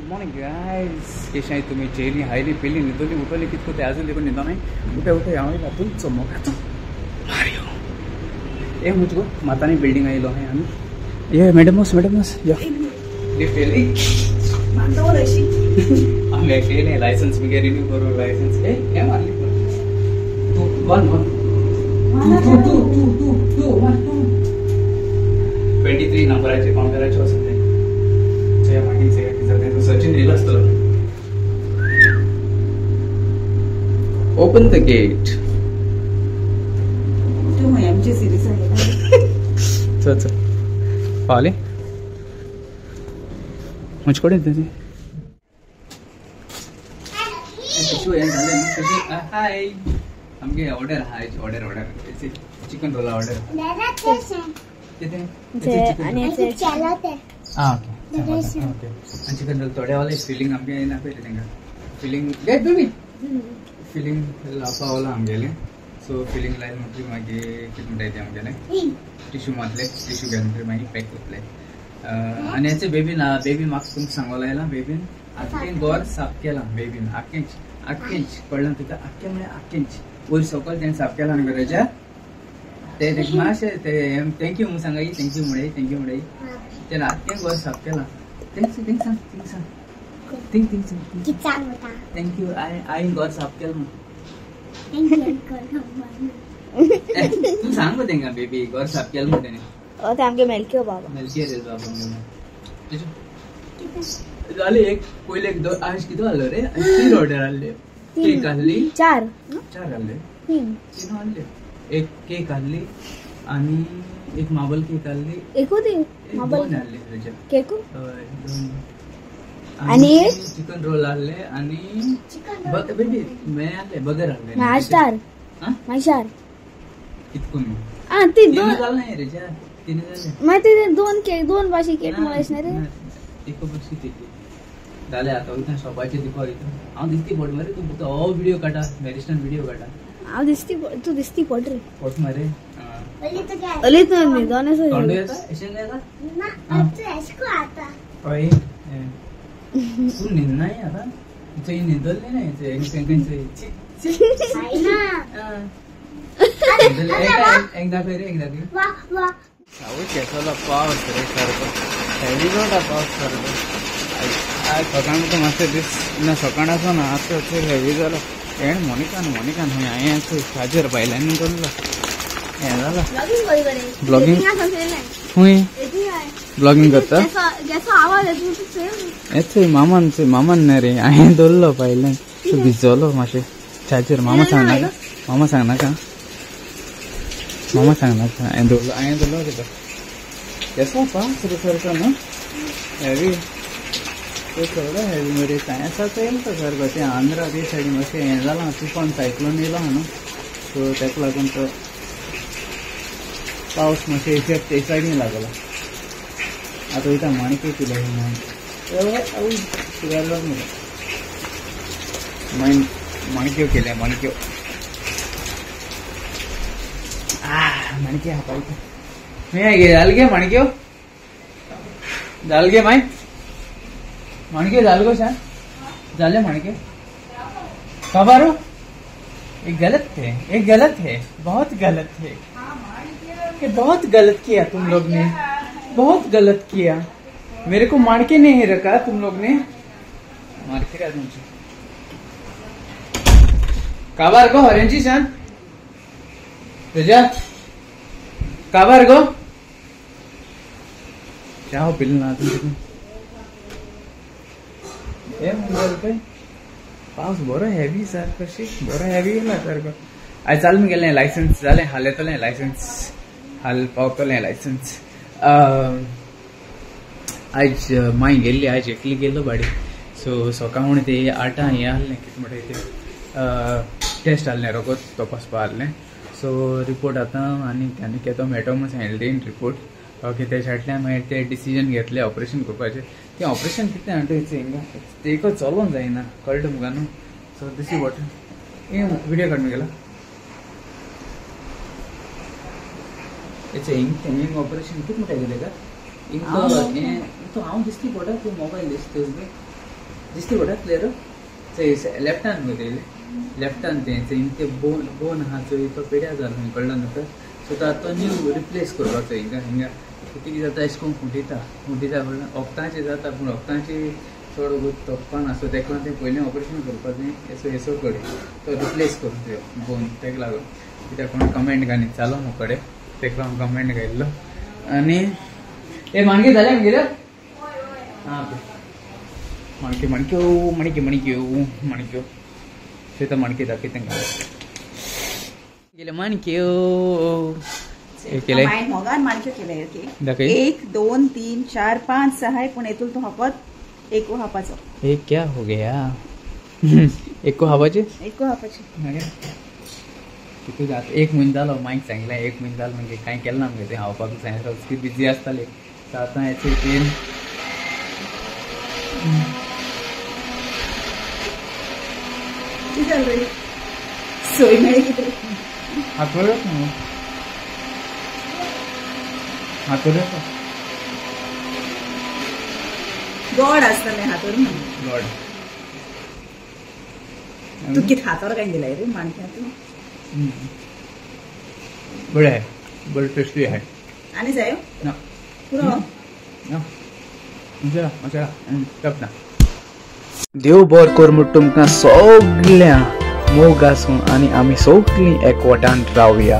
morning guys कशें आहात तुमी जेली हायली पिली न्हिदोली उठोली कितको ते आजून देखून न्हिदो नाही उठे उठे हांव येयला तुमचो मोगाचो मारियो ए मुझको मातानी बिल्डिंग आयलो हाय आमी ये मॅडमस यो लिफ्ट येयली मांडोर अशी आमी केले लायसन्स बिगे रिन्यू करू लायसन्स ए हे मारली तू वन 23 नंबराचे काउंट करायचे असते जय मागील सेक्रेटरी तो सचिन येईल असतो ओपन द गेट तो एमची सीरीज आहे चल पाले मुझको दे दे हाय हमके order high order chicken roll order किती आणि याचे चालत आहे ओके चिकन रोल थोड्या वाले फिलिंग हमके ना पे देंगे फिलिंग गेट बेबी फिलिंग लापा वाला हम गेले सो फिलिंग लाइन म्हटली मागे किती मिनिट येते हमके टिश्यू मारले टिश्यू घेऊन मागे पॅक करतले आणि याचे बेबी मार्क्स तुमक सांगोला याला बेबीन आख्खें गोर साफ केला बेबीन आख्खेंच कळलं तिथं आख्खें म्हणजे आख्खेंच वयर सकयल तेणें साफ केला न्ही गरजा ते मातशें ते थँक्यू म्हणून सांगाय थँक्यू म्हणय ते आख्खें गोर साफ केला थिंग सांग थँक्यू आईन गोर साफ केला तू सांग मग तेंगा बेबी गोर साफ केला म्हणून तेणें ते आमगे मेलक्यो बाबा झाले एक पहिले एक दोन आज किती आलो रे 3 ऑर्डर आले केक आणली 4 आले 3 आले एक केक आणली आणि एक मार्बल केक आणली एकूच मार्बल आणले त्याच्या केक आणि चिकन रोल आणले आणि बेबी मैं आणले बर्गर आणले नाश्तार माशार इतकून ती दोन झालं नाही रे जा 3 झाले मग ते दोन भाषी केक मळायस ना रे एक बक्षी ते झाले आता इथं शॉपाचे दिखो इथं हांव दिसती पड मरे तू हो व्हिडिओ काढा मेरिस्टन व्हिडिओ काढा हांव तू दिसती पड रे पड मरे अली तो मी दोनच तोंड येता एशन येता ना आता इसको आता ओय तू निन्ना है आता ते निदल नाही ते सेकंडचे ना एकदा वाह साऊ केसला पावस रे सारखं हेवी गोटा पावस सारखं आज सकाळ तो मस्त दिस ना सकाळ असो ना आज तो हेवी झालं एण मोनिकान हूँ आए हाजर पाहिल्याने बोलला हे झालं ब्लॉगिंग हुई ब्लॉगिंग करता येते मामान नाही रे आहे दोल्लो पाहिलं तू भिजवलो मासे चाचर मामा सांग ना का मामा सांग ना का दोल्लो तिथं कैसा पास सर ना हेवी तो थोड़ा हेवी मेरे ऐसा तो सर ते आंध्रा ते साइड मातशें हें जालां तुफान सायक्लोन येयलो हा न्हू सो ताका लागून तो पावस मातशें इफेक्ट ते सायडीन लागलो आतां वयता माणक्यो किलो सुदारलो मरे माणक्यो केल्या माणक्यो माणक्यो हापायता मी जालगे माणक्यो जालगे माय माणके जालगो सा जाले माणके कबारो एक गलत है बहुत गलत है कि बहुत गलत किया तुम लोग ने बहुत गलत किया मेरे को माणके नहीं रखा तुम लोग ने माणके का तुमसे काबार गो ऑरेंजी सान तुझा काबार गो जाओ बिल ना तुम पावस बरो हेवी सारखं बरो हेवी गेला सारखं आज चालून गेलें लायसन्स जालें हाल येतलें लायसन्स हाल पावतलें लायसन्स आज माय गेल्ली आज एकली गेलो बाडी सो सकाळ ते 8 हें आहलें कितें म्हणटा तें टेस्ट आहलें रोगोत तपासपा आहलें सो रिपोर्ट आतां आनी तांणी केदो मेळटो म्हूण सांगिल्लें रिपोर्ट ओके तेच्यातल्यान मागीर ते डिसिजन घेतलें ऑपरेशन करपाचें तें ऑपरेशन कितें म्हणटा ते एक चलोवन जायना कळटा मुगा न्हू सो दिस इज वॉट हे व्हिडिओ काडून गेला हिंग ऑपरेशन कितें म्हणटा गेलें का तो हांव दिसती पडटा तूं मोबायल दिसता दिसती पडटा क्लियर थंय लेफ्टान गो लेफ्टान ते बोन आहा चोय तो पेड्या जालो कळ्ळो न्हू तर सो तो न्यू रिप्लेस करपाचो हिंगा कितें जाता अशें करून फुटिता म्हणल्यार वखदांचें जाता पूण वखदांचें चड तोपा ना सो तेका लागून पयलीं ऑपरेशन करपाचें हेसो कडेन तो रिप्लेस करून तुवें बोन तेका लागून कित्याक कोण कमेंट घाली चालो म्हजे कडेन तेका लागून कमेंट घायल्लो आनी हे माणके जाले आमगेले हां मणक्यो मणक्यो मणक्यो मणक्यो मणक्यो ते तर मणके दाखय तांकां गेले मणक्यो मोगान माणक्यो केले दाखय 1 2 3 4 5 6 पण हेतून तो हापत एक हापाचो ये क्या हो गया एको हापाचे किती जात एक म्हयनो जालो मायक सांगलें एक म्हयनो जालो म्हणजे कांय केलें ना आमगे तें हावपाक सांगलें बिजी आसताले सो आतां हेचे पेन सोय मेळ्ळी कितें हातोड्योच न्हू हातोड्योच गोड आसतलें हातून गॉड तू कितें हातार काय दिलाय रे माणक्यातून बरें आहे बरें टेस्टी आहे आनी जायो ना पुरो ना मसाला टप ना देव बरें कर म्हूण तुमकां सगळ्यां मोग आसूं आनी आमी सगळीं एकवटान रावया